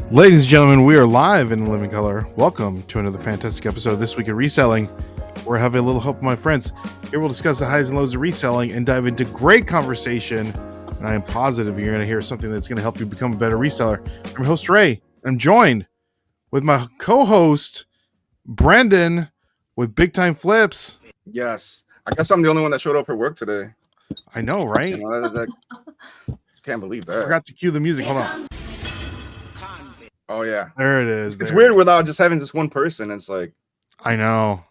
Ladies and gentlemen, we are live in living color. Welcome to another fantastic episode This Week in Reselling, where I have a little help with my friends. Here we'll discuss the highs and lows of reselling and dive into great conversation. And I am positive you're going to hear something that's going to help you become a better reseller. I'm host Ray. I'm joined with my co-host Brendan with Big Time Flips. Yes, I guess I'm the only one that showed up for work today. I know, right? You know, can't believe that. I forgot to cue the music. Hold on. Oh yeah, there it is. It's weird without just having just one person. It's like I know.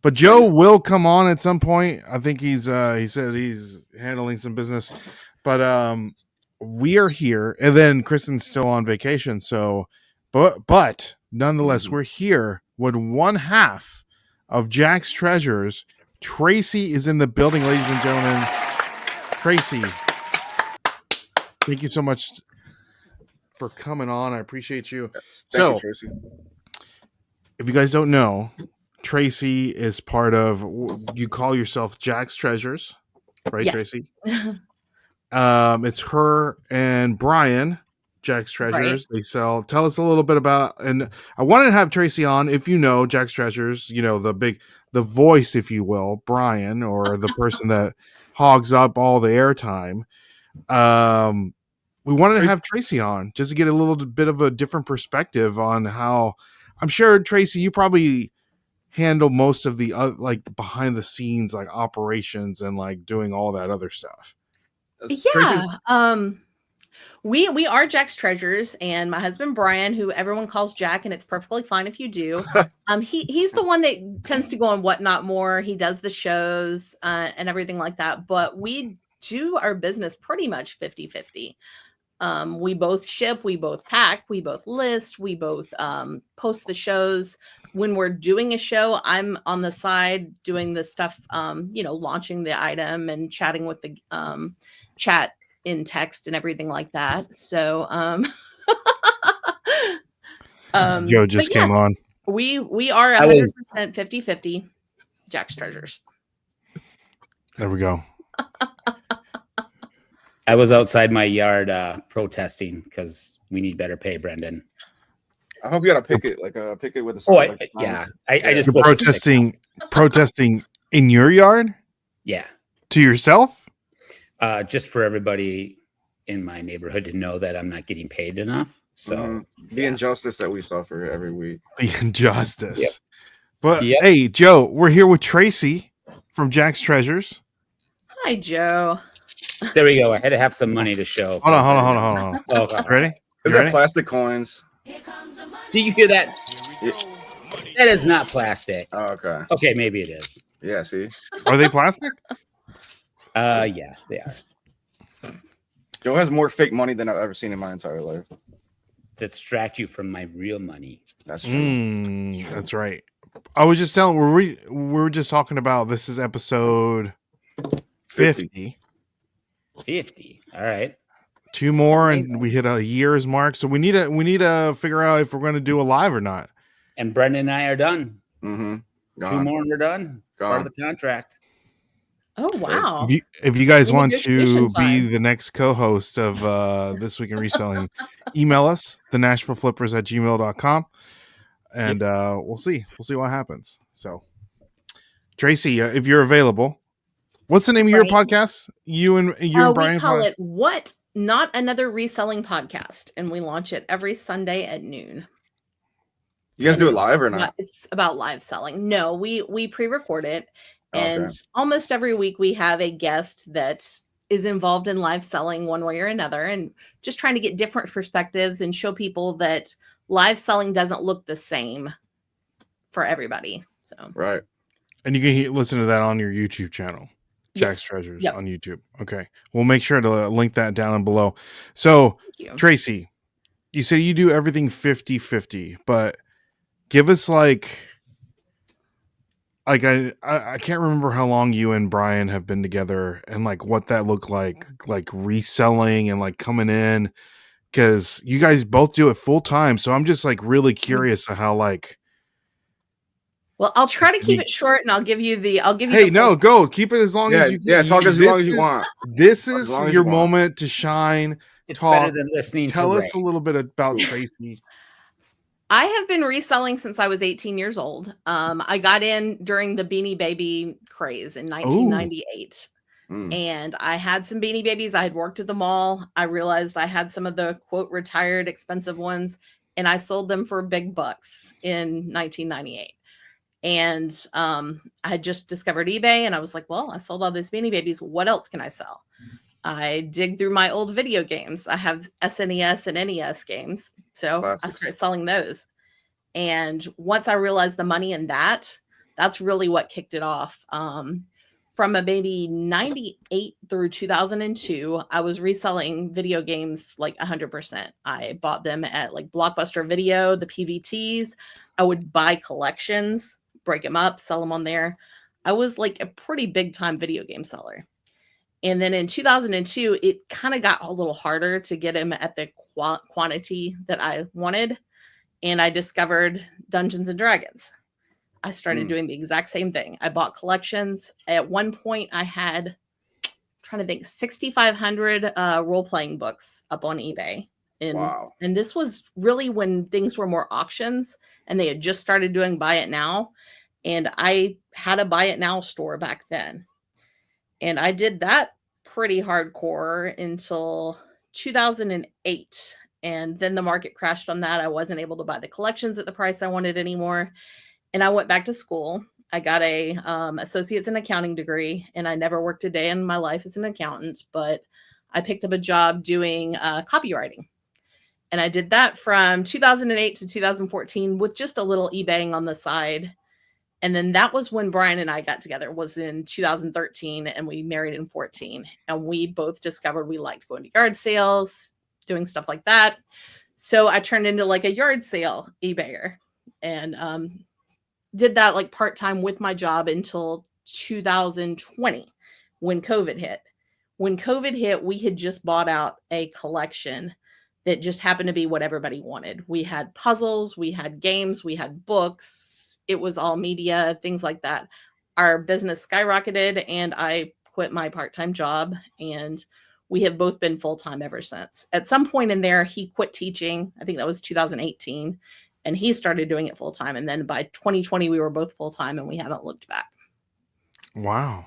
But Joe will come on at some point. I think he said he's handling some business. But we are here, and then Kristen's still on vacation. So, but nonetheless, we're here with one half of Jack's Treasures. Tracy is in the building, ladies and gentlemen. Tracy, thank you so much for coming on. I appreciate you. Yes, thank you, Tracy. If you guys don't know, Tracy is part of, you call yourself Jack's Treasures, right? Yes. Tracy? It's her and Brian, Jack's Treasures. Right. They sell. Tell us a little bit about, and I wanted to have Tracy on. If you know Jack's Treasures, you know the voice, if you will, Brian, or the person that hogs up all the airtime. We wanted to have Tracy on just to get a little bit of a different perspective on how. I'm sure, Tracy, you probably handle most of the like behind the scenes, like operations and like doing all that other stuff. Yeah. We are Jack's Treasures, and my husband Brian, who everyone calls Jack, and it's perfectly fine if you do. He's the one that tends to go on Whatnot more. He does the shows and everything like that. But we do our business pretty much 50-50. We both ship, we both pack, we both list, we both post the shows. When we're doing a show, I'm on the side doing the stuff, launching the item and chatting with the chat in text and everything like that. So Joe just came on. We are 100% 50-50 Jack's Treasures. There we go. I was outside my yard protesting because we need better pay, Brendan. I hope you got a picket, like a picket with a. I just protesting in your yard. Yeah, to yourself. Just for everybody in my neighborhood to know that I'm not getting paid enough. So the injustice that we suffer every week. The injustice. Yep. But hey, Joe, we're here with Tracy from Jack's Treasures. Hi, Joe. There we go. I had to have some money to show. Hold on. Okay. Ready? Is that plastic coins? Did you hear that? Yeah. That is not plastic. Oh, okay. Okay, maybe it is. Yeah, see? Are they plastic? Yeah, they are. Joe has more fake money than I've ever seen in my entire life. To distract you from my real money. That's true. That's right. I was just telling, we were just talking about, this is episode 50. 50. All right. 2 more and we hit a year's mark. So we need to figure out if we're going to do a live or not. And Brendan and I are done. Mm-hmm. 2 more and we're done. It's part of the contract. Oh, wow. If you guys want to be the next co-host of This Week in Reselling, email us, thenashvilleflippers@gmail.com. And we'll see what happens. So Tracy, if you're available, what's the name of your podcast? You and Brian? We call it What? Not Another Reselling Podcast. And we launch it every Sunday at noon. You guys do it live or not? It's about live selling. No, we pre-record it. And almost every week we have a guest that is involved in live selling one way or another, and just trying to get different perspectives and show people that live selling doesn't look the same for everybody. So right. And you can listen to that on your YouTube channel. Jack's Treasures on YouTube. Okay. We'll make sure to link that down below. So, Tracy, you say you do everything 50-50, but give us I can't remember how long you and Brian have been together and like what that looked like reselling and like coming in, because you guys both do it full time. So I'm just like really curious how like. Well, I'll try to keep it short, and I'll give you. Hey, no, go keep it as long as you. Yeah, talk as long as you want. This is your moment to shine. It's talk. better than listening to Tell Ray. us a little bit about Tracy. I have been reselling since I was 18 years old. I got in during the Beanie Baby craze in 1998. And I had some Beanie Babies. I had worked at the mall. I realized I had some of the quote retired expensive ones, and I sold them for big bucks in 1998. And I had just discovered eBay, and I was like, well, I sold all these Beanie Babies. What else can I sell? I dig through my old video games. I have SNES and NES games. So Classics. I started selling those. And once I realized the money in that, that's really what kicked it off. From a maybe 98 through 2002, I was reselling video games like 100%. I bought them at like Blockbuster Video, the PVTs. I would buy collections, break them up, sell them on there. I was like a pretty big time video game seller. And then in 2002, it kind of got a little harder to get them at the quantity that I wanted. And I discovered Dungeons and Dragons. I started doing the exact same thing. I bought collections. At one point, I had, trying to think, 6,500 role-playing books up on eBay. And this was really when things were more auctions, and they had just started doing Buy It Now. And I had a Buy It Now store back then. And I did that pretty hardcore until 2008. And then the market crashed on that. I wasn't able to buy the collections at the price I wanted anymore. And I went back to school. I got a associate's in accounting degree, and I never worked a day in my life as an accountant, but I picked up a job doing copywriting. And I did that from 2008 to 2014 with just a little eBaying on the side. And then that was when Brian and I got together, was in 2013, and we married in 14. And we both discovered we liked going to yard sales, doing stuff like that. So I turned into like a yard sale eBayer, and did that like part-time with my job until 2020 when COVID hit. When COVID hit, we had just bought out a collection that just happened to be what everybody wanted. We had puzzles, we had games, we had books. It was all media, things like that. Our business skyrocketed, and I quit my part-time job, and we have both been full-time ever since. At some point in there, he quit teaching. I think that was 2018, and he started doing it full-time. And then by 2020, we were both full-time, and we haven't looked back. Wow.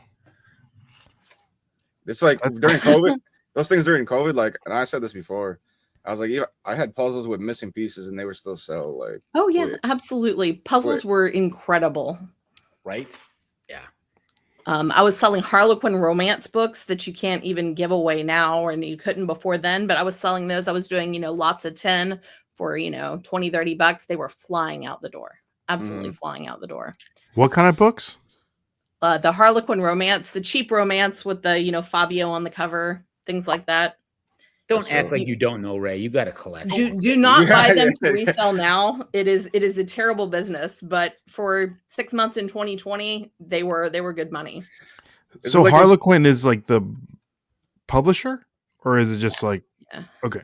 It's like during COVID, those things during COVID, like, and I said this before, I was like, yeah, I had puzzles with missing pieces, and they were still sell. Like, oh yeah, absolutely. Puzzles were incredible. Right? Yeah. I was selling Harlequin romance books that you can't even give away now, and you couldn't before then, but I was selling those. I was doing, lots of 10 for, 20, 30 bucks. They were flying out the door. Absolutely flying out the door. What kind of books? The Harlequin romance, the cheap romance with the, Fabio on the cover, things like that. Don't act like you don't know, Ray. You got to collect. Do not buy them to resell now. It is a terrible business, but for 6 months in 2020, they were good money. So like Harlequin is like the publisher, or is it just like okay?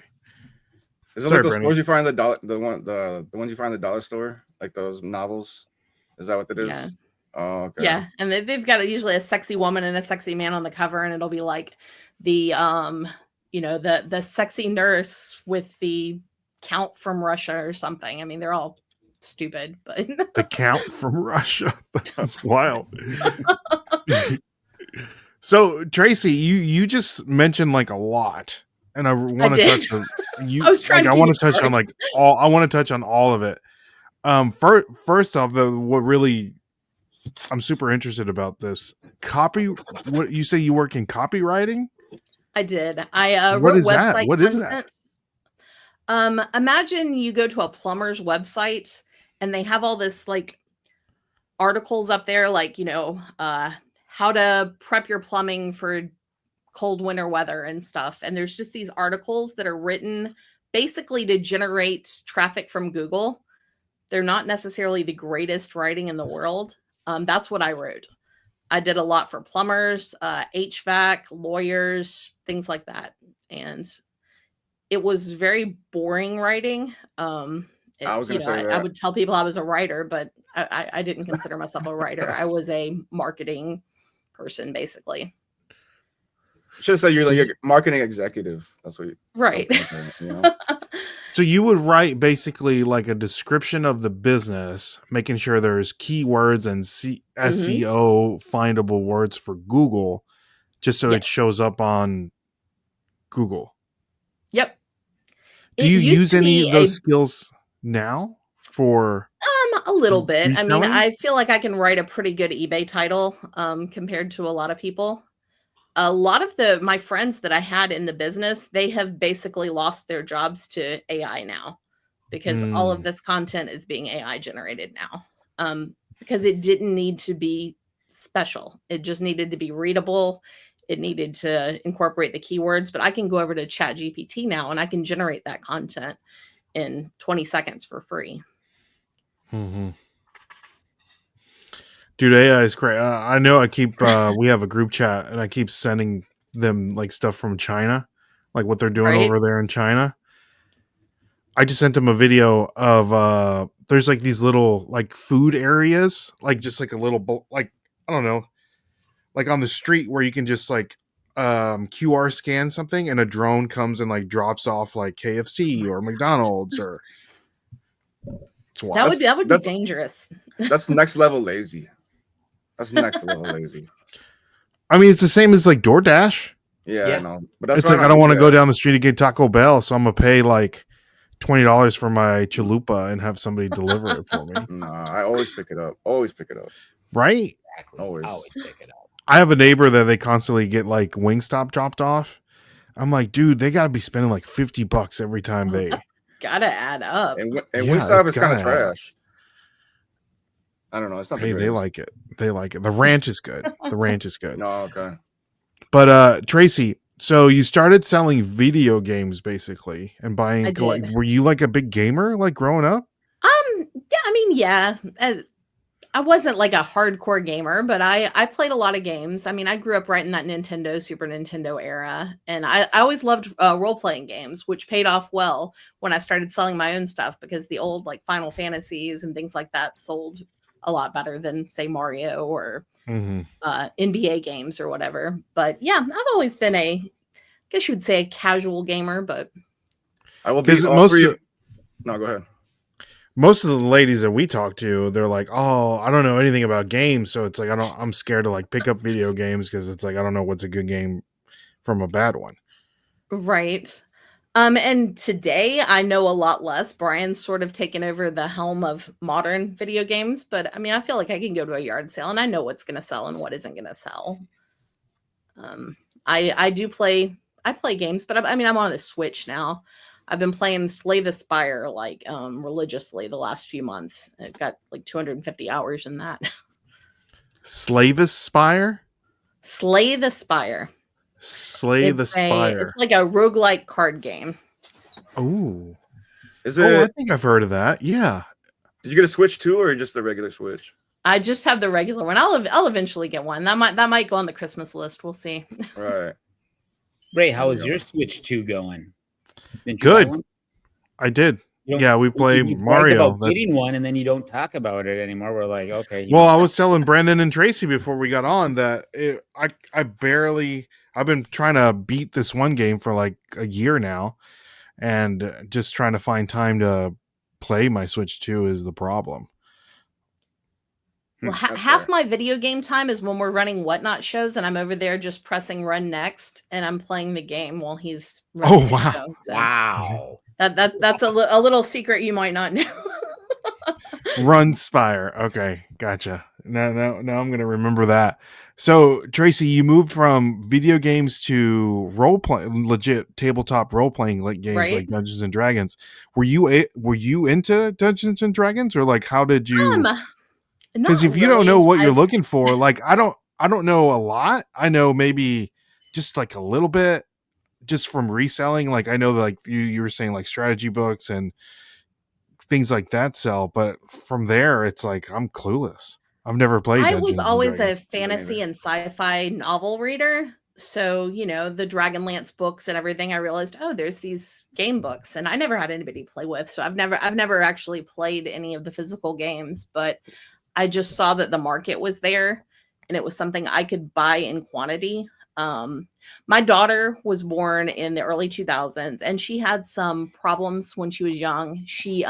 Is it like those stores you find the ones you find at the dollar store, like those novels? Is that what it is? Yeah. Oh, okay. Yeah, and they've got usually a sexy woman and a sexy man on the cover, and it'll be like the the sexy nurse with the Count from Russia or something. I mean, they're all stupid, but the Count from Russia. That's wild. So Tracy, you just mentioned like a lot, and I want to touch on you. I was trying. I want to touch on like all. I want to touch on all of it. First off, what really I'm super interested about this what you say you work in copywriting? I did. I wrote website What is that? Imagine you go to a plumber's website and they have all this like articles up there, like, how to prep your plumbing for cold winter weather and stuff. And there's just these articles that are written basically to generate traffic from Google. They're not necessarily the greatest writing in the world. That's what I wrote. I did a lot for plumbers, HVAC, lawyers, things like that. And it was very boring writing. I was going to say that. I would tell people I was a writer, but I didn't consider myself a writer. I was a marketing person, basically. Should have said you're like a marketing executive. That's what you Right. like that, you know? So you would write basically like a description of the business, making sure there's keywords and SEO findable words for Google, just so it shows up on Google. Yep. Do you use any of those skills now for a little bit? reselling? I mean, I feel like I can write a pretty good eBay title compared to a lot of people. A lot of my friends that I had in the business, they have basically lost their jobs to AI now because all of this content is being AI generated now. Because it didn't need to be special. It just needed to be readable. It needed to incorporate the keywords, but I can go over to ChatGPT now and I can generate that content in 20 seconds for free. Mm-hmm. Dude, AI is great. I know I keep, we have a group chat and I keep sending them like stuff from China, like what they're doing over there in China. I just sent them a video of, there's like these little like food areas, like just like a little, like, I don't know, like on the street where you can just like QR scan something and a drone comes and like drops off like KFC or McDonald's or. That would be dangerous. That's next level lazy. That's next level lazy. I mean, it's the same as like DoorDash. Yeah. I know. But that's it's like I don't want to go down the street and get Taco Bell, so I'm gonna pay like $20 for my chalupa and have somebody deliver it for me. Nah, I always pick it up. Always pick it up. Right? Exactly. Always pick it up. I have a neighbor that they constantly get like Wingstop dropped off. I'm like, dude, they got to be spending like $50 every time they. Gotta add up. And Wingstop is kind of trash. I don't know. It's not. Hey, they like it. They like it. The ranch is good. The ranch is good. No, okay. But Tracy, so you started selling video games basically and buying. I did. Were you like a big gamer like growing up? Yeah, I mean, yeah. I wasn't like a hardcore gamer, but I played a lot of games. I mean, I grew up right in that Nintendo, Super Nintendo era, and I always loved role-playing games, which paid off well when I started selling my own stuff because the old like Final Fantasies and things like that sold a lot better than say Mario or NBA games or whatever. But yeah, I've always been I guess you would say a casual gamer, but I will be most of no, go ahead. Most of the ladies that we talk to, they're like, "Oh, I don't know anything about games, so it's like I'm scared to like pick up video games because it's like I don't know what's a good game from a bad one." Right. And today I know a lot less. Brian's sort of taken over the helm of modern video games, but I mean, I feel like I can go to a yard sale and I know what's going to sell and what isn't going to sell. I play games, but I mean, I'm on the Switch now. I've been playing Slay the Spire like religiously the last few months. I've got like 250 hours in that. Slay the Spire? Slay the Spire. Slay the Spire. It's like a roguelike card game. Oh. Is it? Oh, I think I've heard of that. Yeah. Did you get a Switch too, or just the regular Switch? I just have the regular one. I'll eventually get one. That might go on the Christmas list. We'll see. Right. Ray, how is your Switch 2 going? Good. I did. Yeah, we play Mario. Getting one, and then you don't talk about it anymore. We're like, okay. Well, I was telling Brandon and Tracy before we got on that I've been trying to beat this one game for like a year now, and just trying to find time to play my Switch 2 is the problem. Well, half my video game time is when we're running Whatnot shows, and I'm over there just pressing run next, and I'm playing the game while he's running. Oh, wow. Show, so wow. That's a little secret you might not know. Run Spire. Okay, gotcha. Now I'm gonna remember that. So Tracy, you moved from video games to role play, legit tabletop role playing like games like Dungeons and Dragons. Were you into Dungeons and Dragons, or like how did you? Because if you don't know what you're looking for, like I don't know a lot. I know maybe just like a little bit, just from reselling. Like I know like you were saying like strategy books and things like that sell, but from there it's like I'm clueless. I've never played. I was always a fantasy and sci-fi novel reader. So, the Dragonlance books and everything, I realized, oh, there's these game books, and I never had anybody to play with. So I've never actually played any of the physical games, but I just saw that the market was there and it was something I could buy in quantity. My daughter was born in the early 2000s, and she had some problems when she was young. She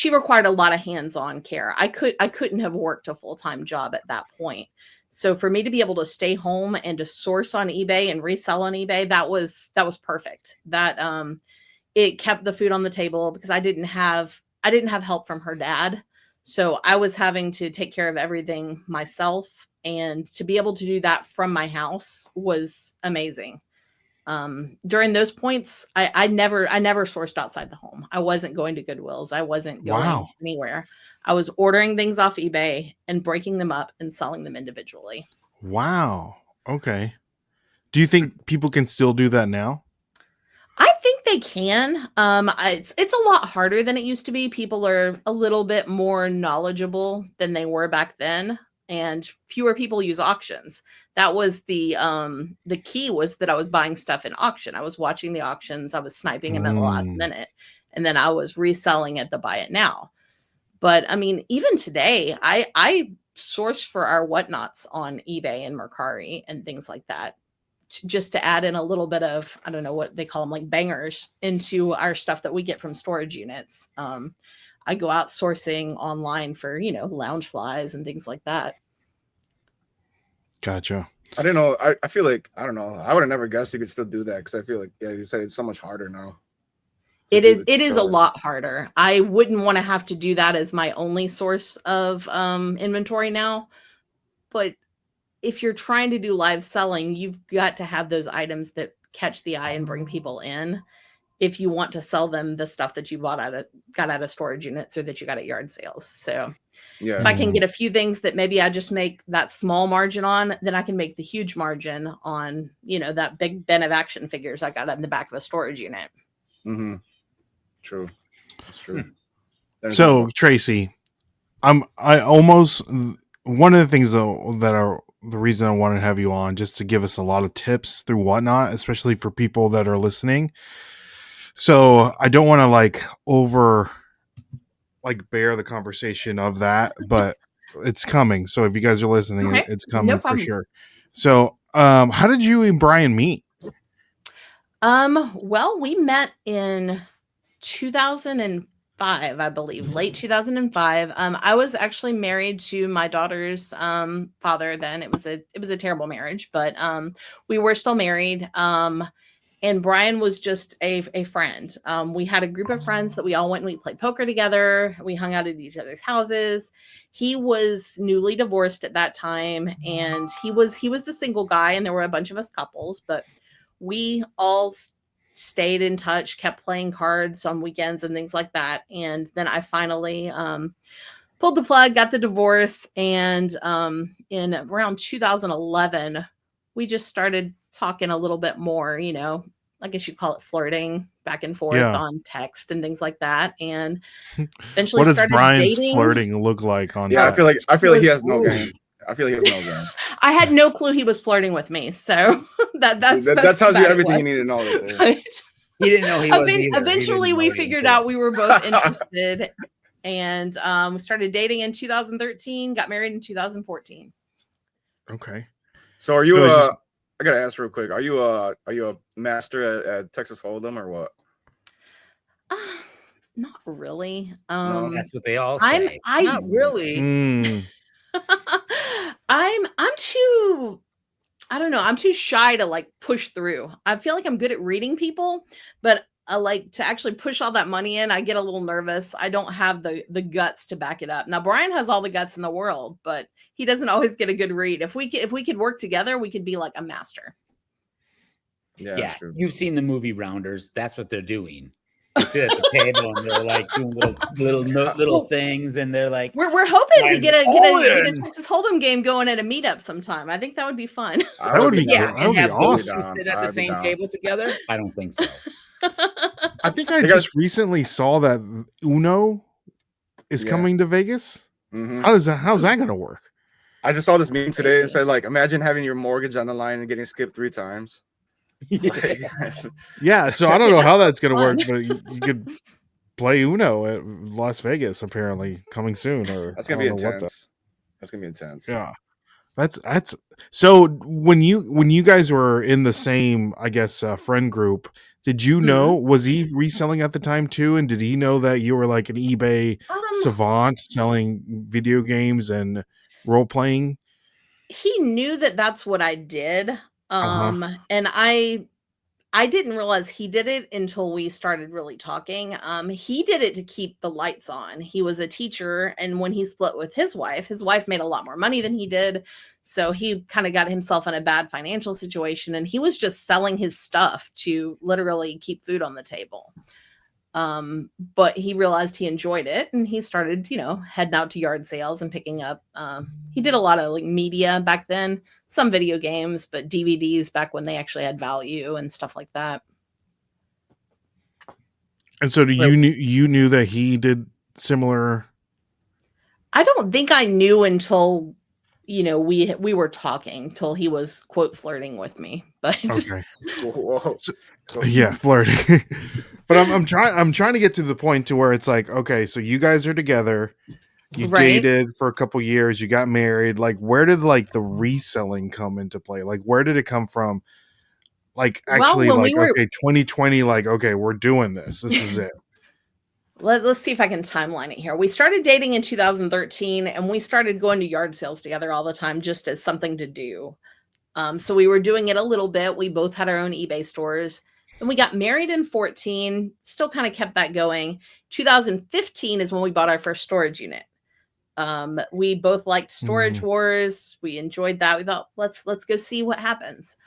required a lot of hands-on care. I couldn't have worked a full-time job at that point. So for me to be able to stay home and to source on eBay and resell on eBay, that was perfect. That it kept the food on the table because I didn't have help from her dad. So I was having to take care of everything myself, and to be able to do that from my house was amazing. During those points, I never sourced outside the home. I wasn't going to Goodwills. I wasn't going anywhere. I was ordering things off eBay and breaking them up and selling them individually. Wow. Okay. Do you think people can still do that now? I think they can. It's a lot harder than it used to be. People are a little bit more knowledgeable than they were back then, and fewer people use auctions. That was the key, was that I was buying stuff in auction. I was watching the auctions. I was sniping them at the last minute, and then I was reselling at the buy it now. But I mean, even today, I source for our whatnots on eBay and Mercari and things like that, just to add in a little bit of, I don't know what they call them, like bangers into our stuff that we get from storage units. I go out sourcing online for, lounge flies and things like that. Gotcha. I didn't know. I feel like, I don't know. I would have never guessed you could still do that, because I feel like, yeah, you said it's so much harder now. It is a lot harder. I wouldn't want to have to do that as my only source of inventory now. But if you're trying to do live selling, you've got to have those items that catch the eye and bring people in, if you want to sell them the stuff that you got out of storage units or that you got at yard sales. So if I can get a few things that maybe I just make that small margin on, then I can make the huge margin on, that big bin of action figures I got in the back of a storage unit. Mm-hmm. True. That's true. So Tracy, one of the things though that are the reason I want to have you on, just to give us a lot of tips through whatnot, especially for people that are listening. So I don't want to bear the conversation of that, but it's coming. So if you guys are listening, Okay. it's coming for sure. So how did you and Brian meet? Well, we met in 2005, I believe, late 2005. I was actually married to my daughter's father then. It was a terrible marriage, but we were still married. And Brian was just a friend. We had a group of friends that we all went and we played poker together. We hung out at each other's houses. He was newly divorced at that time, and he was the single guy, and there were a bunch of us couples, but we all stayed in touch, kept playing cards on weekends and things like that. And then I finally pulled the plug, got the divorce. And in around 2011, we just started talking a little bit more, I guess you'd call it flirting back and forth on text and things like that. And eventually what does started Brian's dating. Flirting look like on text? I feel like he has no game. I had no clue he was flirting with me. So that tells you everything you need to know. Right? He didn't know he was either. Eventually we figured out we were both interested, and we started dating in 2013, got married in 2014. Okay. So are you I gotta ask real quick, are you a master at Texas Hold'em or what? Not really. No, that's what they all say. Not really. I'm too, I don't know, I'm too shy to push through. I feel like I'm good at reading people, but I like to actually push all that money in. I get a little nervous. I don't have the guts to back it up. Now Brian has all the guts in the world, but he doesn't always get a good read. If we could work together, we could be like a master. Yeah. You've seen the movie Rounders. That's what they're doing. They sit at the table and they're doing little things, and they're like, we're hoping to get a Texas Hold'em game going at a meetup sometime. I think that would be fun. That would be and have awesome. those who sit at the same table together. I don't think so. I think I just recently saw that Uno is coming to Vegas. Mm-hmm. How's that going to work? I just saw this meme today and said, imagine having your mortgage on the line and getting skipped 3 times. Yeah, so I don't know how that's going to work, but you could play Uno at Las Vegas, apparently coming soon. Or that's going to be intense. That's going to be intense. Yeah. That's so when you guys were in the same, I guess, friend group, did you know, was he reselling at the time too? And did he know that you were like an eBay savant selling video games and role playing? He knew that that's what I did. And I didn't realize he did it until we started really talking. He did it to keep the lights on. He was a teacher, and when he split with his wife made a lot more money than he did. So he kind of got himself in a bad financial situation, and he was just selling his stuff to literally keep food on the table. But he realized he enjoyed it, and he started, heading out to yard sales and picking up. He did a lot of like media back then, some video games, but DVDs back when they actually had value and stuff like that. And so you knew that he did similar? I don't think I knew until we were talking, till he was quote flirting with me. But okay. So, yeah, flirting. But I'm trying to get to the point to where it's like, okay, so you guys are together, you dated for a couple years, you got married. Like, where did like the reselling come into play? Like, where did it come from? Like, actually, okay, 2020, like, okay, we're doing this. This is it. Let's see if I can timeline it here. We started dating in 2013, and we started going to yard sales together all the time, just as something to do. So we were doing it a little bit. We both had our own eBay stores. Then we got married in 14, still kind of kept that going. 2015 is when we bought our first storage unit. We both liked Storage Wars. We enjoyed that. We thought, let's go see what happens.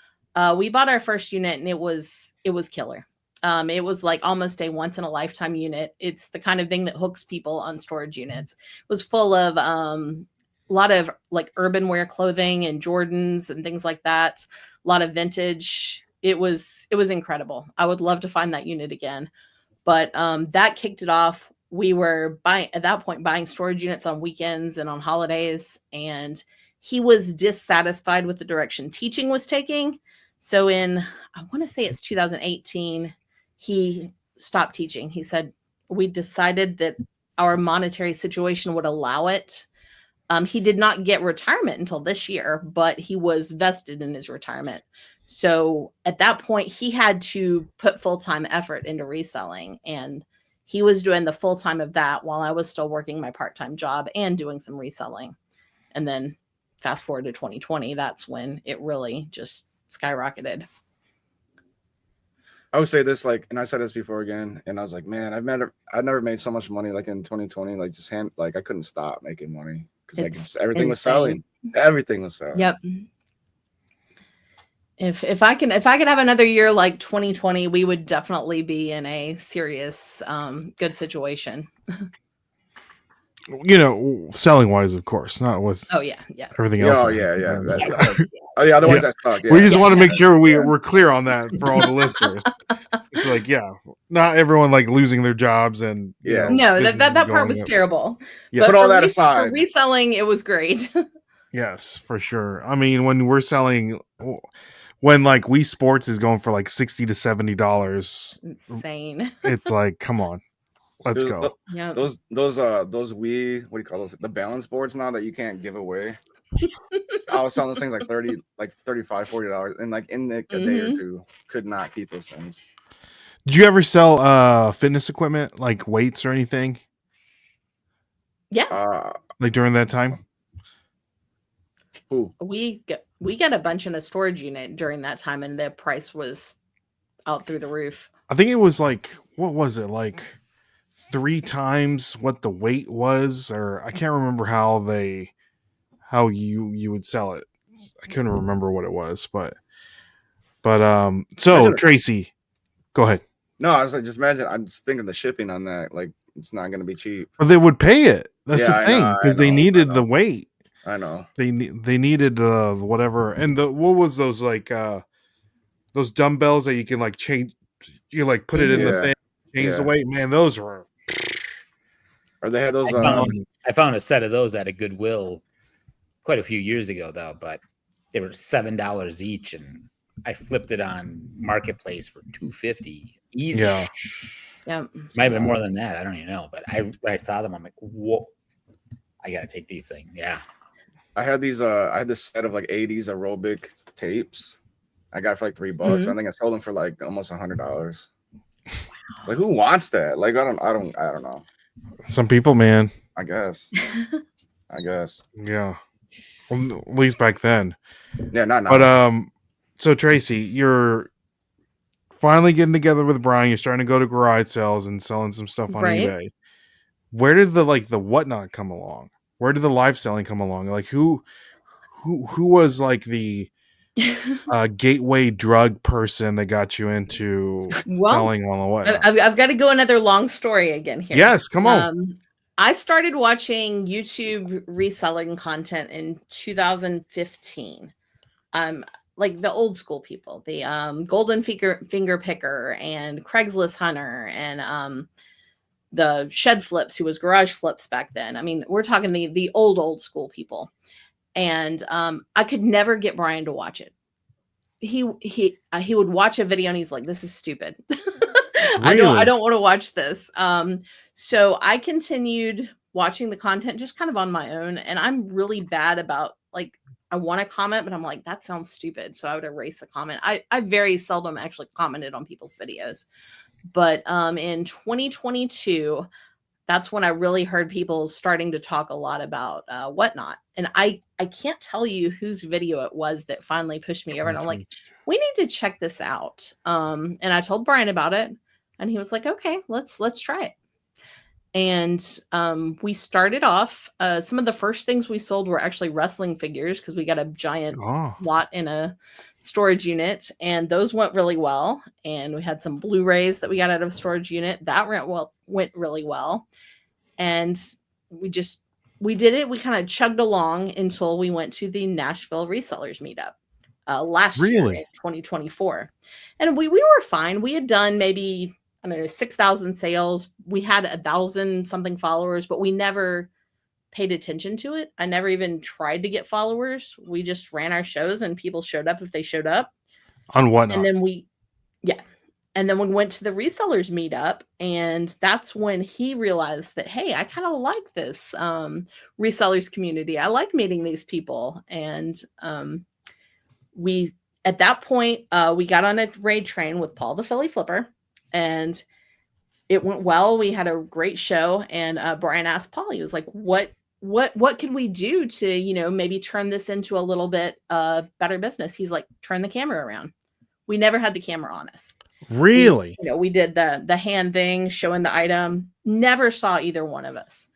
We bought our first unit, and it was killer. It was like almost a once in a lifetime unit. It's the kind of thing that hooks people on storage units. It was full of a lot of like urban wear clothing and Jordans and things like that. A lot of vintage. It was incredible. I would love to find that unit again. But that kicked it off. We were at that point buying storage units on weekends and on holidays, and he was dissatisfied with the direction teaching was taking. So I want to say it's 2018, he stopped teaching. He said, we decided that our monetary situation would allow it. He did not get retirement until this year, but he was vested in his retirement. So at that point, he had to put full-time effort into reselling, and he was doing the full-time of that while I was still working my part-time job and doing some reselling. And then fast forward to 2020, that's when it really just skyrocketed. I would say this, like, and I said this before again, and I was like, man, I've never made so much money like in 2020. Like, I couldn't stop making money because everything was selling. Everything was selling. Yep. If I could have another year like 2020, we would definitely be in a serious good situation. Selling wise, of course, not with everything else. Oh yeah. Otherwise, that's fucked. Yeah. We just want to make sure we're clear on that for all the listeners. It's like, not everyone like losing their jobs and that part was terrible. Yeah, but put all that aside. For reselling, it was great. Yes, for sure. I mean, when we're selling, when like Wii Sports is going for like $60 to $70, insane. It's like, come on. Let's go. Those Wii, what do you call those? The balance boards now that you can't give away. I was selling those things like $30, like $35, $40, and like in a day or two, could not keep those things. Did you ever sell fitness equipment, like weights or anything? Yeah. Like during that time? Who? We got a bunch in a storage unit during that time, and the price was out through the roof. I think it was like, what was it, like 3 times what the weight was, or I can't remember how you would sell it. I couldn't remember what it was, but so Tracy, go ahead. No, I was like, just imagine. I'm just thinking the shipping on that, like it's not going to be cheap. But they would pay it. That's the thing, because they needed the weight. I know they needed whatever, and what was those like those dumbbells that you can like change? You like put it in the thing, change the weight. Man, those were. Or they had those. I found a set of those at a Goodwill quite a few years ago, though, but they were $7 each, and I flipped it on Marketplace for $250 easy. Yeah, might have been more than that. I don't even know, but when I saw them, I'm like, whoa, I gotta take these things. Yeah, I had these. I had this set of like 80s aerobic tapes. I got it for like $3. Mhm. I think I sold them for like almost $100. It's like, who wants that? Like, I don't know. Some people, man. I guess. Yeah. Well, at least back then. Yeah, not now. But so Tracy, you're finally getting together with Brian. You're starting to go to garage sales and selling some stuff on Right. eBay. Where did the whatnot come along? Where did the live selling come along? Like who was like the gateway drug person that got you into Well, selling on the whatnot? I've got to go another long story again here. Yes, come on. I started watching YouTube reselling content in 2015. Like the old school people, the Golden Finger Picker and Craigslist Hunter and the Shed Flips, who was Garage Flips back then. I mean, we're talking the old school people. And I could never get Brian to watch it. He would watch a video and he's like, "This is stupid. I don't want to watch this." So I continued watching the content just kind of on my own, and I'm really bad about like, I want to comment, but I'm like, that sounds stupid, so I would erase a comment. I very seldom actually commented on people's videos, but in 2022, that's when I really heard people starting to talk a lot about whatnot. And I can't tell you whose video it was that finally pushed me over. And I'm like, we need to check this out. And I told Brian about it, and he was like, okay, let's try it. And we started off, some of the first things we sold were actually wrestling figures, because we got a giant lot in a storage unit, and those went really well. And we had some Blu-rays that we got out of a storage unit that went really well. And we did it. We kind of chugged along until we went to the Nashville Resellers meetup last year in 2024. And we were fine. We had done maybe, I don't know, 6,000 sales. We had 1,000 something followers, but we never paid attention to it. I never even tried to get followers. We just ran our shows and people showed up if they showed up. On whatnot. And then we went to the resellers meetup, and that's when he realized that, hey, I kind of like this resellers community. I like meeting these people. And at that point, we got on a raid train with Paul the Philly Flipper, and it went well. We had a great show, and Brian asked Paul, he was like, what could we do to, maybe turn this into a little bit better business? He's like, turn the camera around. We never had the camera on us. Really? We did the hand thing, showing the item, never saw either one of us.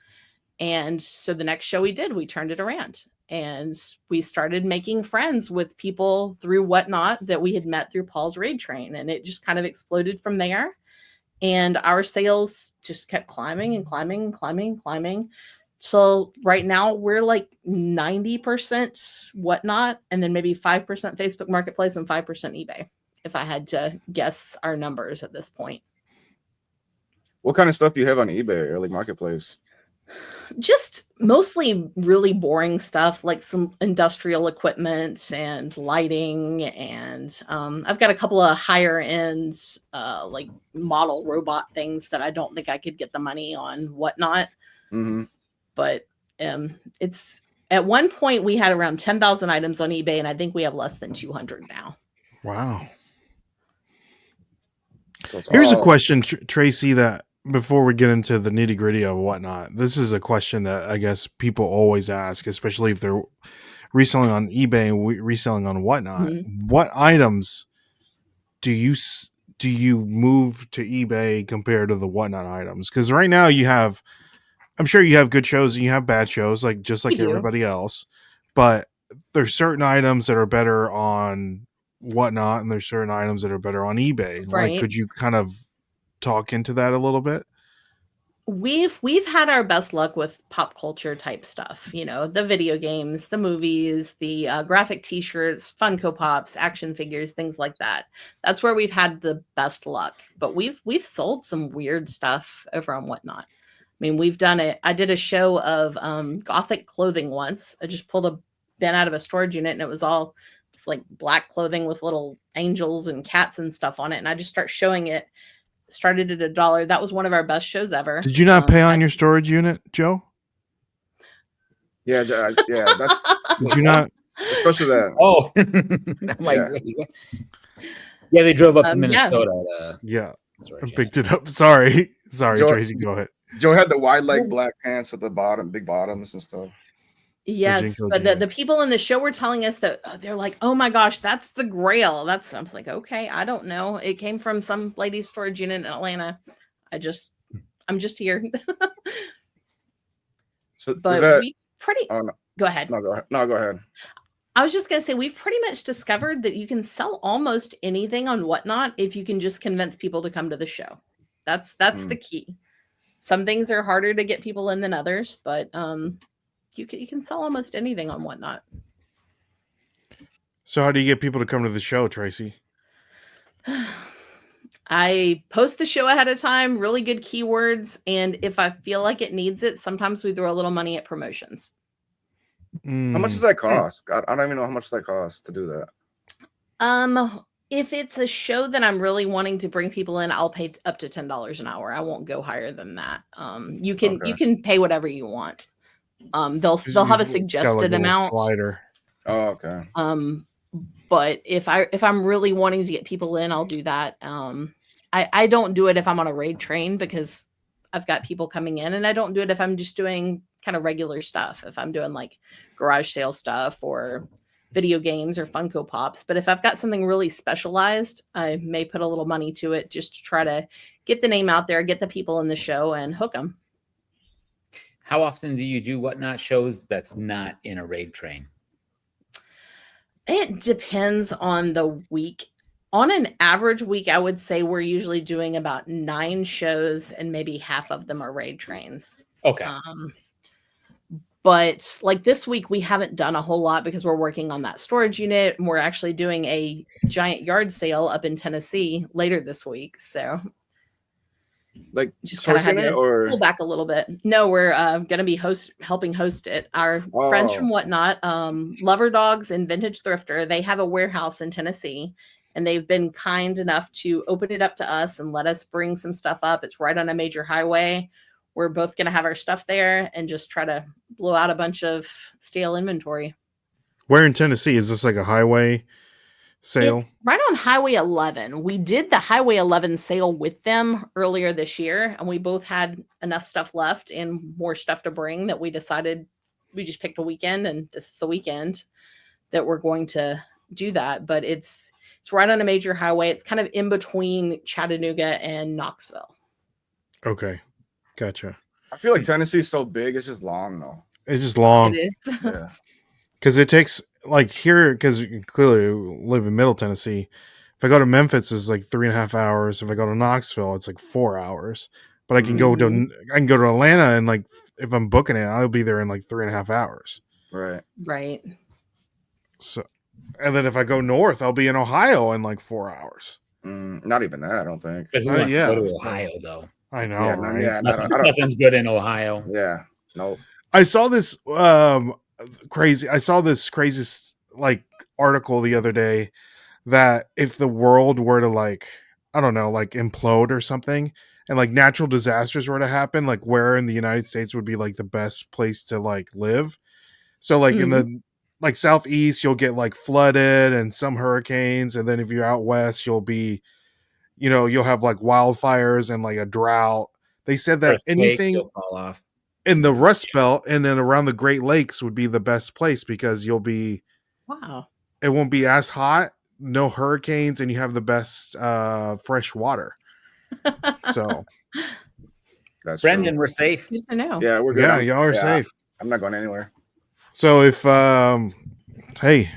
And so the next show we did, we turned it around, and we started making friends with people through whatnot that we had met through Paul's raid train. And it just kind of exploded from there. And our sales just kept climbing and climbing and climbing and climbing. So right now we're like 90% whatnot, and then maybe 5% Facebook Marketplace and 5% eBay, if I had to guess our numbers at this point. What kind of stuff do you have on eBay or like Marketplace? Just mostly really boring stuff, like some industrial equipment and lighting. And I've got a couple of higher end, like model robot things that I don't think I could get the money on whatnot. Mm-hmm. But it's, at one point we had around 10,000 items on eBay, and I think we have less than 200 now. Wow. So here's a question, Tracy, that before we get into the nitty gritty of whatnot, this is a question that I guess people always ask, especially if they're reselling on eBay and reselling on whatnot. Mm-hmm. What items do you move to eBay compared to the whatnot items? Because right now I'm sure you have good shows and you have bad shows, just like everybody else, but there's certain items that are better on whatnot, and there's certain items that are better on eBay. Right. Like, could you kind of talk into that a little bit? We've had our best luck with pop culture type stuff, the video games, the movies, the graphic t-shirts, Funko Pops, action figures, things like that. That's where we've had the best luck. But we've sold some weird stuff over on whatnot. I mean, we've done it. I did a show of gothic clothing once. I just pulled a bin out of a storage unit, and it was all it's like black clothing with little angels and cats and stuff on it. And I just start showing it. Started at $1. That was one of our best shows ever. Did you not pay on your storage unit, Joe? Yeah, yeah. That's Did you not? especially that. Oh, I'm like, Yeah. wait. Yeah, they drove up to Yeah. Minnesota. Yeah, Storage I picked unit. it up. Sorry, Joe- Tracy. Go ahead. Joe had the wide leg black pants with the big bottoms and stuff. Yes, Jinko but the jeans. people in the show were telling us that they're like, "Oh my gosh, that's the Grail." I'm like, okay, I don't know. It came from some ladies' storage unit in Atlanta. I'm just here. So is But that? we pretty Oh no, go ahead. no, go ahead. No, go ahead. I was just gonna say we've pretty much discovered that you can sell almost anything on Whatnot if you can just convince people to come to the show. That's the key. Some things are harder to get people in than others, but you can sell almost anything on Whatnot. So how do you get people to come to the show, Tracy? I post the show ahead of time, really good keywords, and if I feel like it needs it, sometimes we throw a little money at promotions. How much does that cost? God, I don't even know how much that costs to do that. If it's a show that I'm really wanting to bring people in, I'll pay up to $10 an hour. I won't go higher than that. You can pay whatever you want. They'll have a suggested amount. Slider. Oh, okay. But if I'm really wanting to get people in, I'll do that. I don't do it if I'm on a raid train because I've got people coming in, and I don't do it if I'm just doing kind of regular stuff. If I'm doing like garage sale stuff or video games or Funko Pops. But if I've got something really specialized, I may put a little money to it just to try to get the name out there, get the people in the show, and hook them. How often do you do Whatnot shows that's not in a raid train? It depends on the week. On an average week, I would say we're usually doing about 9 shows, and maybe half of them are raid trains. Okay. But like this week, we haven't done a whole lot because we're working on that storage unit. And we're actually doing a giant yard sale up in Tennessee later this week. So like just kind of had sourcing it to or pull back a little bit. No, we're going to be helping host it. Our friends from Whatnot, Lover Dogs and Vintage Thrifter, they have a warehouse in Tennessee, and they've been kind enough to open it up to us and let us bring some stuff up. It's right on a major highway. We're both going to have our stuff there and just try to blow out a bunch of stale inventory. Where in Tennessee? Is this like a highway sale? It's right on Highway 11. We did the Highway 11 sale with them earlier this year, and we both had enough stuff left and more stuff to bring that we decided we just picked a weekend, and this is the weekend that we're going to do that. But it's right on a major highway. It's kind of in between Chattanooga and Knoxville. Okay. Gotcha. I feel like Tennessee's so big, it's just long though. It's just long. It is. Yeah. Because it takes like here, because you clearly live in Middle Tennessee. If I go to Memphis, it's like 3.5 hours. If I go to Knoxville, it's like 4 hours. But I can go to Atlanta, and like if I'm booking it, I'll be there in like 3.5 hours. Right. So, and then if I go north, I'll be in Ohio in like 4 hours. Not even that, I don't think. But who wants to go to Ohio though? I know, Yeah, right? yeah, Nothing's good in Ohio. Yeah, no. I saw this crazy like article the other day that if the world were to like, I don't know, like implode or something, and like natural disasters were to happen, like where in the United States would be like the best place to like live. So like in the like southeast, you'll get like flooded and some hurricanes, and then if you're out west, you'll be, you'll have like wildfires and like a drought. They said that anything fall off in the Rust Belt and then around the Great Lakes would be the best place because you'll be, it won't be as hot, no hurricanes, and you have the best fresh water. So that's Brendan, true. we're safe. Good to know. Yeah, we're good. Yeah, y'all are safe. I'm not going anywhere. So if hey,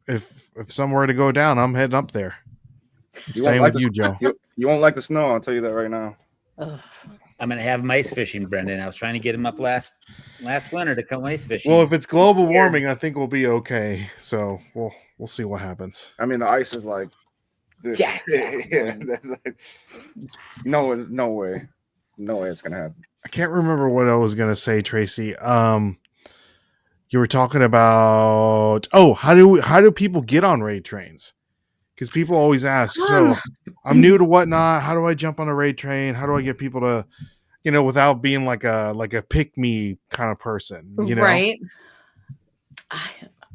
if somewhere to go down, I'm heading up there. Staying with you, Joe. You won't like the snow, I'll tell you that right now. I'm gonna have him ice fishing, Brendan. I was trying to get him up last winter to come ice fishing. Well, if it's global warming, I think we'll be okay. So we'll see what happens. I mean, the ice is like this. Yeah, That's like, no way it's gonna happen. I can't remember what I was gonna say, Tracy. You were talking about how do people get on raid trains? Because people always ask. So I'm new to Whatnot. How do I jump on a raid train? How do I get people to? without being like a pick me kind of person, Right.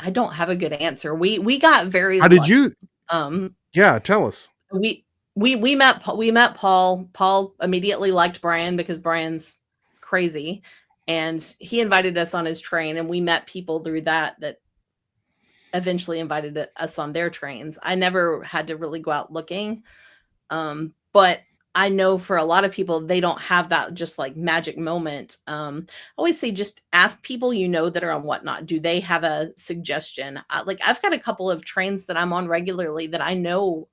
I don't have a good answer. We got very How did lucky. you? Um, Yeah, tell us. we met Paul. Paul immediately liked Brian because Brian's crazy, and he invited us on his train, and we met people through that eventually invited us on their trains. I never had to really go out looking, but I know for a lot of people they don't have that just like magic moment. I always say just ask people that are on Whatnot. Do they have a suggestion? Like I've got a couple of trains that I'm on regularly that I know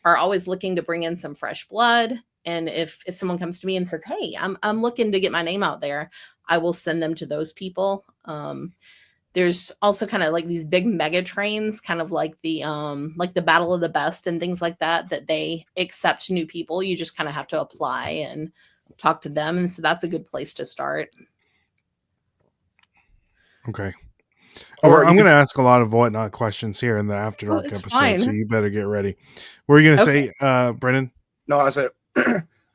are always looking to bring in some fresh blood. And if someone comes to me and says, "Hey, I'm looking to get my name out there," I will send them to those people. There's also kind of like these big mega trains, kind of like the Battle of the Best and things like that they accept new people. You just kind of have to apply and talk to them. And so that's a good place to start. Okay. Or I'm going to ask a lot of Whatnot questions here in the After Dark it's episode, fine. so you better get ready. What are you going to Okay. say, Brennan? No, I said,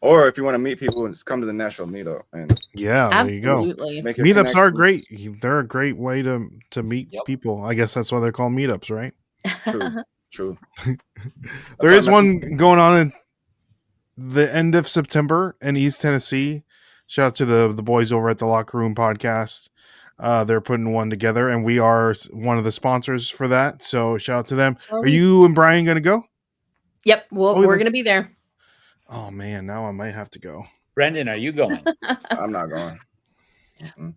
or if you want to meet people, just come to the Nashville meetup. And Yeah, there you go. Absolutely. make your Meetups are connections. great. They're a great way to meet Yep. people. I guess that's why they're called meetups, right? True. There is one going on in the end of September in East Tennessee. Shout out to the boys over at the Locker Room Podcast. They're putting one together, and we are one of the sponsors for that. So shout out to them. Are you and Brian going to go? Yep. Well, we're going to be there. Oh man, now I might have to go. Brendan, are you going? I'm not going.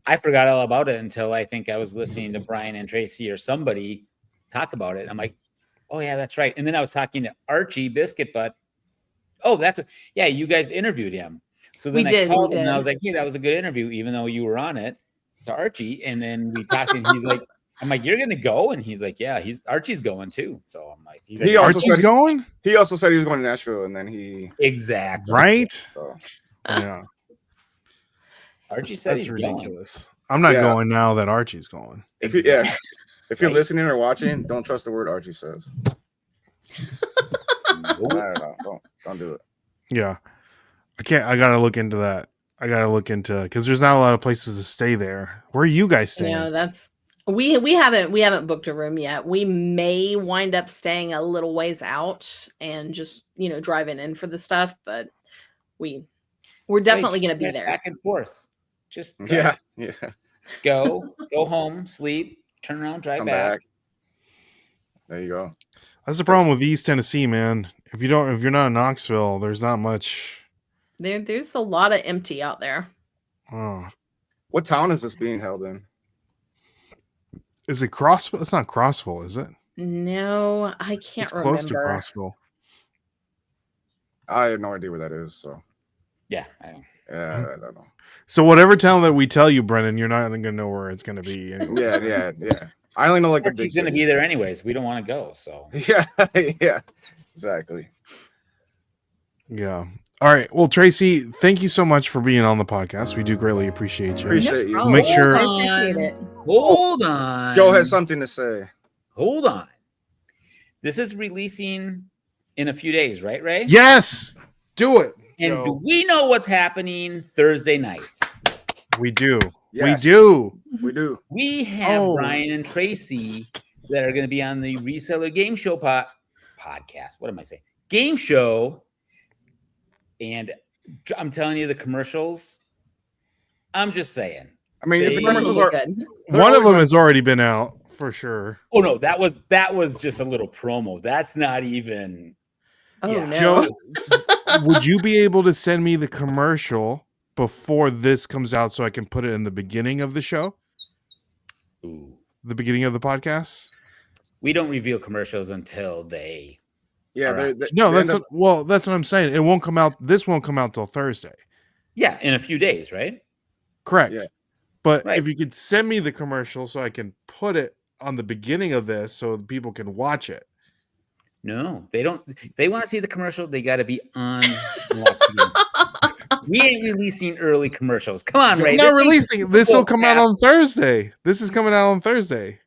I forgot all about it until I think I was listening to Brian and Tracy or somebody talk about it. I'm like, oh yeah, that's right. And then I was talking to Archie Biscuit Butt. Oh, yeah, you guys interviewed him. So then I called him and I was like, hey, that was a good interview, even though you were on it, to Archie. And then we talked and he's like, I'm like, you're gonna go? And he's like, yeah, Archie's going too. So I'm like, he's like, Archie's going? He also said he was going to Nashville, and then he exactly right. So. Yeah. Archie said That's he's ridiculous. Going. I'm not going now that Archie's going. If you're listening or watching, don't trust the word Archie says. No, don't do it. Yeah, I gotta look into that. Because there's not a lot of places to stay there. Where are you guys staying? That's we haven't booked a room yet. We may wind up staying a little ways out and just driving in for the stuff, but we're definitely going to be there back and forth. Just yeah. Go home, sleep, turn around, drive back. There you go. That's the problem with East Tennessee, man. If you're not in Knoxville, there's not much. There's a lot of empty out there. Oh. What town is this being held in? Is it Crossville? It's not Crossville, is it? No, I can't remember. Close to Crossville. I have no idea where that is. So yeah, I don't know. So whatever town that we tell you, Brennan, you're not going to know where it's going to be. Anyway. Yeah. I only know like Archie's going to be there anyways. We don't want to go. So yeah, exactly. Yeah. All right. Well, Tracy, thank you so much for being on the podcast. We do greatly appreciate you. Appreciate you. Make sure. I appreciate it. Hold on. Joe has something to say. Hold on. This is releasing in a few days, right, Ray? Yes. Do it. And Joe. do we know what's happening Thursday night? We do. Yes. We do. We have Brian and Tracy that are going to be on the Reseller Game Show podcast. What am I saying? Game show. And I'm telling you, the commercials, I'm just saying. I mean, the commercials are good. One of them has already been out for sure. Oh no, that was just a little promo. That's not even. Oh no, Joe, would you be able to send me the commercial before this comes out so I can put it in the beginning of the show? Ooh. The beginning of the podcast? We don't reveal commercials until they. Yeah, that's what I'm saying. It won't come out. This won't come out till Thursday. Yeah, in a few days, right? Correct. Yeah. But if you could send me the commercial so I can put it on the beginning of this so people can watch it. No, they don't. If they want to see the commercial, they got to be on and watch the game. We ain't releasing early commercials. Come on, Ray. Not releasing. This will come out on Thursday. This is coming out on Thursday.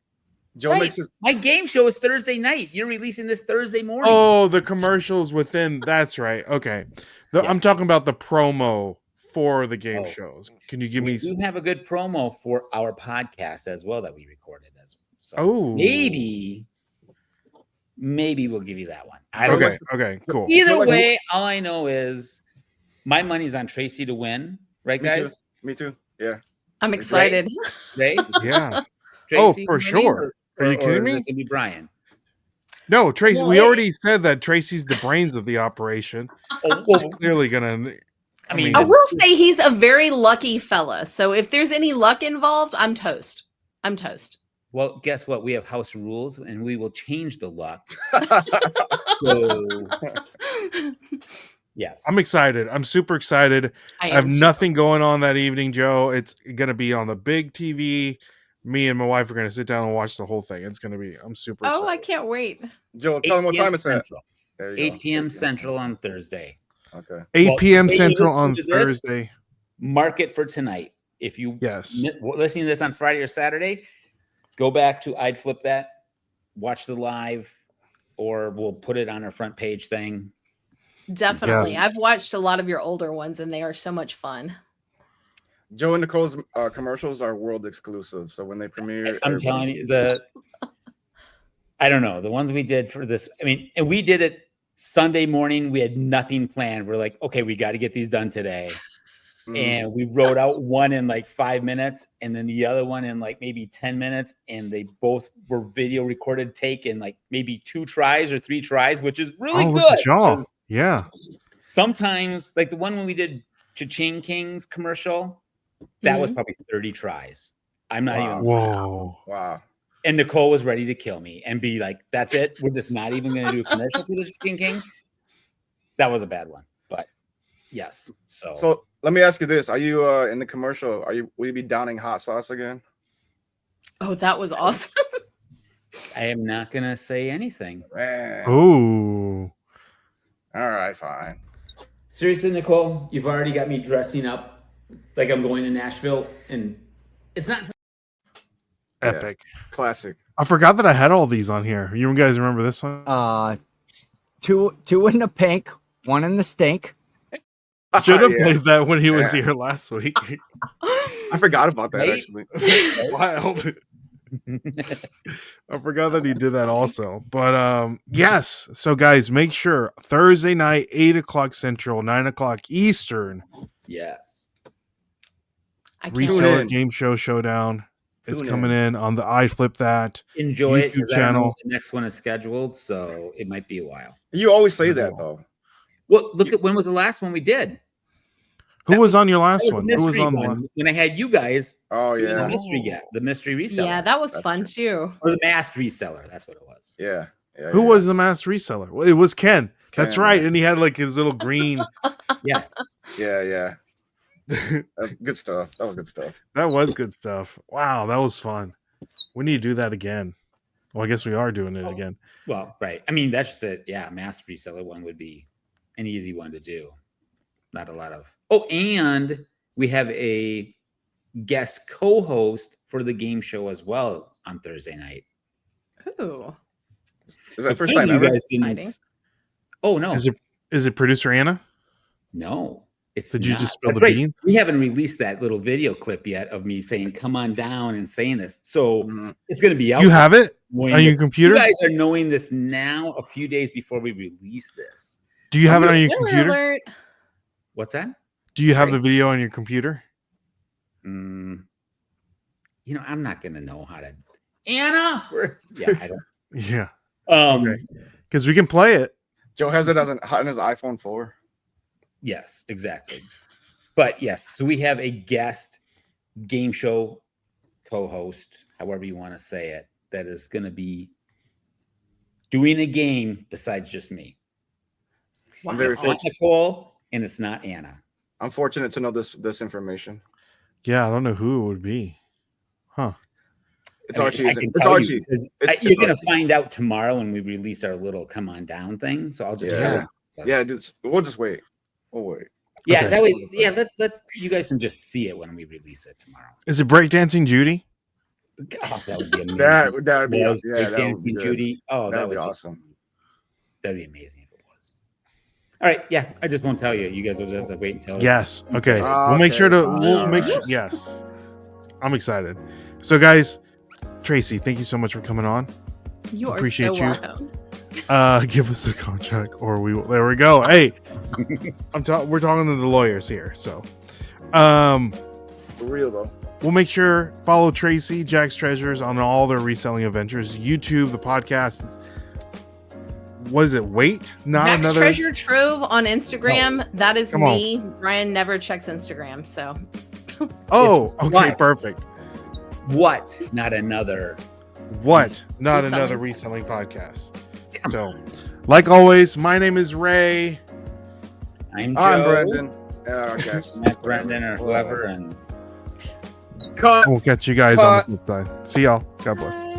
Joe makes his... My game show is Thursday night. You're releasing this Thursday morning. Oh, the commercials within. That's right. Okay. I'm talking about the promo for the game Oh. shows. Can you give We me? do have a good promo for our podcast as well that we recorded as well. So Oh. maybe we'll give you that one. I don't Okay. know. Okay. Cool. Either like- way, all I know is my money's on Tracy to win, right, Me too. guys? Me too. Yeah. I'm excited. Right? Yeah. Tracy's for winning, sure. Are you kidding is me? it gonna be Brian? No, Tracy. Well, we it- already said that Tracy's the brains of the operation. Oh, She's clearly gonna. I mean, I this- will say he's a very lucky fella. So if there's any luck involved, I'm toast. I'm toast. well, guess what? We have house rules, and we will change the luck. So, yes, I'm excited. I'm super excited. I have am too. nothing going on that evening, Joe. It's gonna be on the big TV. Me and my wife are gonna sit down and watch the whole thing. It's gonna be. I'm super excited. Oh, I can't wait. Joe, tell them what 8 p.m. time it's at. Central. There you 8 go. p.m. Central on Thursday. Okay. 8 Well, p.m. hey, you Central listen on to this? Thursday. Mark it for tonight. If you Yes. listening to this on Friday or Saturday, go back to I'd Flip That, watch the live, or we'll put it on our front page thing. Definitely. Yes. I've watched a lot of your older ones and they are so much fun. Joe and Nicole's commercials are world exclusive. So when they premiere, I'm everybody telling you, sees it. I don't know, the ones we did for this. I mean, and we did it Sunday morning. We had nothing planned. We're like, okay, we got to get these done today. Mhm. And we wrote out one in like 5 minutes and then the other one in like maybe 10 minutes. And they both were video recorded, taken like maybe 2 tries or 3 tries, which is really Oh, good. look at y'all. 'cause Yeah. Sometimes, like the one when we did Cha-Ching Kings commercial, that was Mhm. probably 30 tries. I'm not Wow. even. Whoa. Wow. And Nicole was ready to kill me and be like, that's it. We're just not even going to do a commercial for the Cha-Ching King. That was a bad one. But yes. So let me ask you this: are you in the commercial? Will you be downing hot sauce again? Oh, that was awesome. I am not going to say anything. Man. Ooh. All right, fine. Seriously, Nicole, you've already got me dressing up like I'm going to Nashville, and it's not. Epic. Classic. I forgot that I had all these on here. You guys remember this one? Two in the pink, one in the stink. Should have Yeah. played that when he was Yeah. here last week. I forgot about that Right? actually. Wild. I forgot that he did that also. But yes. So guys, make sure Thursday night, 8:00 Central, 9:00 Eastern, Yes. I can't Reseller in. Game Show Showdown. It's Tune coming in on the I Flip That. Enjoy it. YouTube 'Cause I don't know channel. when the next one is scheduled, so it might be a while. You always say that though. Well, look at when was the last one we did? Who was on your That last was a one? Who was mystery on the one when I had you guys Oh doing the yeah. mystery the mystery reseller. Yeah, that was That's fun true. too. or the masked reseller. That's what it was. Yeah. Who was the masked reseller? Well, it was Ken. That's Ken, right. yeah. And he had like his little green. Yes. Yeah. That's good stuff. That was good stuff. That was good stuff. Wow, that was fun. We need to do that again. Well, I guess we are doing it again. Well, right. I mean, that's just it. Yeah, masked reseller one would be an easy one to do. Not a lot of. Oh, and we have a guest co-host for the game show as well on Thursday night. Ooh. Is that first You time ever? guys didn't- Exciting. Oh no, Is it producer Anna? no. It's Did you not. just spill That's the right. beans? We haven't released that little video clip yet of me saying "come on down" and saying this, so Mhm. it's going to be out. You have it when on your this- computer? You guys are knowing this now, a few days before we release this. Do you have it on your Spoiler computer? alert. What's that? Do you have the video on your computer? Mm, I'm not going to know how to. Anna, yeah, I don't. Yeah, Okay. because we can play it. Joe has it on his iPhone 4. Yes, exactly. But yes, so we have a guest game show co-host, however you want to say it, that is going to be doing a game besides just me. I'm very It's not Nicole and it's not Anna. I'm fortunate to know this information. Yeah, I don't know who it would be. Huh. It's I mean, Archie. I Isn't can it? It's tell you, Archie. because It's you're going to Archie. find out tomorrow when we release our little come on down thing. So I'll just Yeah. tell you. Yeah, dude, we'll just wait. We'll wait. Yeah, Okay. that way, yeah, let you guys can just see it when we release it tomorrow. Is it breakdancing Judy? God, that would be amazing. That would be Was yeah, that would be Dancing good. Judy. Oh, That that would would be just awesome. That'd be amazing if it was. All right, yeah, I just won't tell you. You guys will just have to wait until. Yes. Okay. Oh, We'll make sure to. okay. We'll make Alright. sure. Yes. I'm excited. So, guys, Tracy, thank you so much for coming on. You are Appreciate so you. welcome. Give us a contract, or we will. There we go. Hey, we're talking to the lawyers here. So, For real though. we'll make sure follow Tracy, Jack's Treasures on all their reselling adventures. YouTube, the podcast. Was it? Wait, not Jack's another. Treasure Trove on Instagram. That is Come on. me. Brian never checks Instagram, so Oh, okay, what? perfect. What? Not another. What? Not Reselling. another reselling podcast. So, like always, my name is Ray. I'm Joe. I'm Brendan. Yeah, okay. Matt Brendan or whoever, and Cut. We'll catch you guys on the flip side. See y'all. God bless.